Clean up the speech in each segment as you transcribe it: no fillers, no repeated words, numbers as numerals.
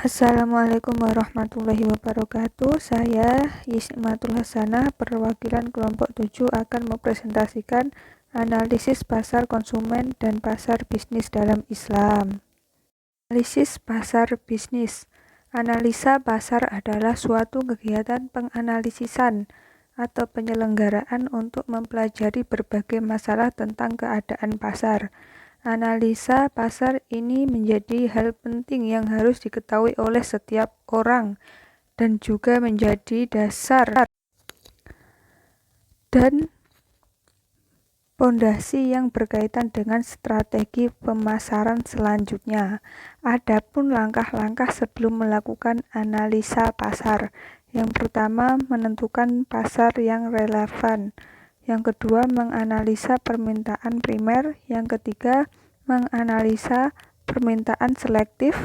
Assalamualaikum warahmatullahi wabarakatuh. Saya Yismatul Hasanah, perwakilan kelompok 7 akan mempresentasikan analisis pasar konsumen dan pasar bisnis dalam Islam. Analisis pasar bisnis. Analisa pasar adalah suatu kegiatan penganalisisan atau penyelenggaraan untuk mempelajari berbagai masalah tentang keadaan pasar. Analisa pasar ini menjadi hal penting yang harus diketahui oleh setiap orang dan juga menjadi dasar dan pondasi yang berkaitan dengan strategi pemasaran selanjutnya. Adapun langkah-langkah sebelum melakukan analisa pasar. Yang pertama, menentukan pasar yang relevan. Yang kedua, menganalisa permintaan primer. Yang ketiga, menganalisa permintaan selektif.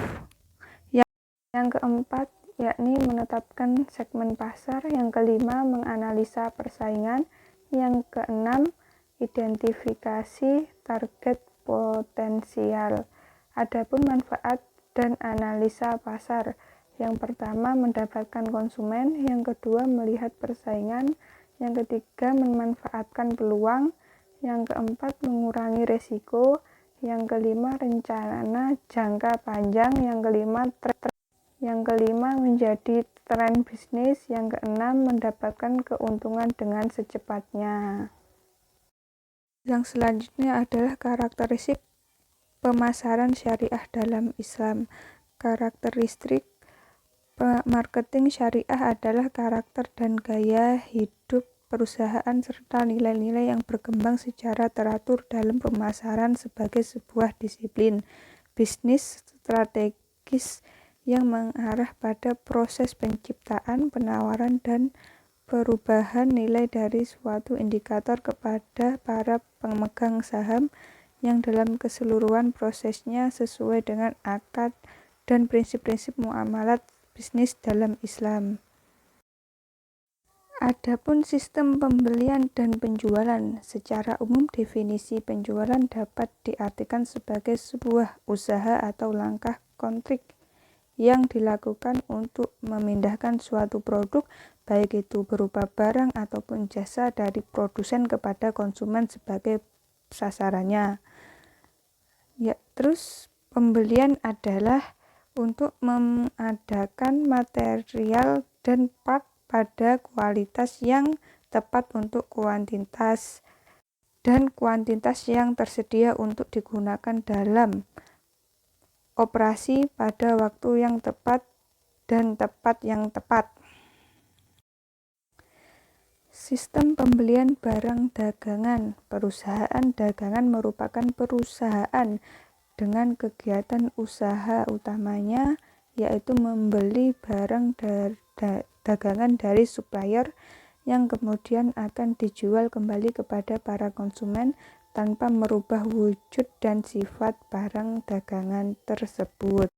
Yang keempat, yakni menetapkan segmen pasar. Yang kelima, menganalisa persaingan. Yang keenam, identifikasi target potensial. Adapun manfaat dan analisa pasar. Yang pertama, mendapatkan konsumen. Yang kedua, melihat persaingan. Yang ketiga, memanfaatkan peluang. Yang keempat, mengurangi risiko. Yang kelima, rencana jangka panjang. Yang kelima, menjadi tren bisnis. Yang keenam, mendapatkan keuntungan dengan secepatnya. Yang selanjutnya adalah karakteristik pemasaran syariah dalam Islam. Karakteristik marketing syariah adalah karakter dan gaya hidup perusahaan serta nilai-nilai yang berkembang secara teratur dalam pemasaran sebagai sebuah disiplin bisnis strategis yang mengarah pada proses penciptaan, penawaran, dan perubahan nilai dari suatu indikator kepada para pemegang saham yang dalam keseluruhan prosesnya sesuai dengan akad dan prinsip-prinsip muamalat bisnis dalam Islam. Adapun sistem pembelian dan penjualan, secara umum definisi penjualan dapat diartikan sebagai sebuah usaha atau langkah kontrak yang dilakukan untuk memindahkan suatu produk, baik itu berupa barang ataupun jasa, dari produsen kepada konsumen sebagai sasarannya. Terus pembelian adalah untuk mengadakan material dan part pada kualitas yang tepat untuk kuantitas yang tersedia untuk digunakan dalam operasi pada waktu yang tepat dan tempat yang tepat. Sistem pembelian barang dagangan. Perusahaan dagangan merupakan perusahaan dengan kegiatan usaha utamanya yaitu membeli barang dagangan dari supplier yang kemudian akan dijual kembali kepada para konsumen tanpa merubah wujud dan sifat barang dagangan tersebut.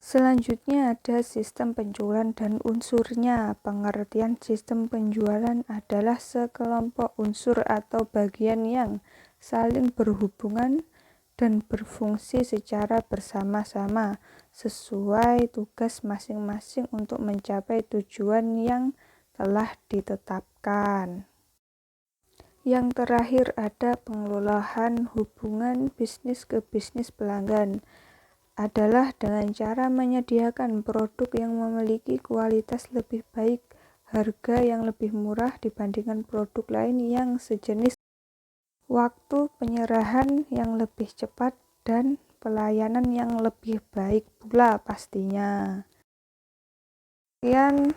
Selanjutnya ada sistem penjualan dan unsurnya. Pengertian sistem penjualan adalah sekelompok unsur atau bagian yang saling berhubungan dan berfungsi secara bersama-sama sesuai tugas masing-masing untuk mencapai tujuan yang telah ditetapkan. Yang terakhir ada pengelolaan hubungan bisnis ke bisnis pelanggan adalah dengan cara menyediakan produk yang memiliki kualitas lebih baik, harga yang lebih murah dibandingkan produk lain yang sejenis, waktu penyerahan yang lebih cepat, dan pelayanan yang lebih baik pula pastinya. Sekian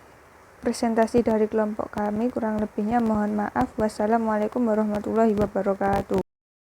presentasi dari kelompok kami, kurang lebihnya mohon maaf. Wassalamualaikum warahmatullahi wabarakatuh.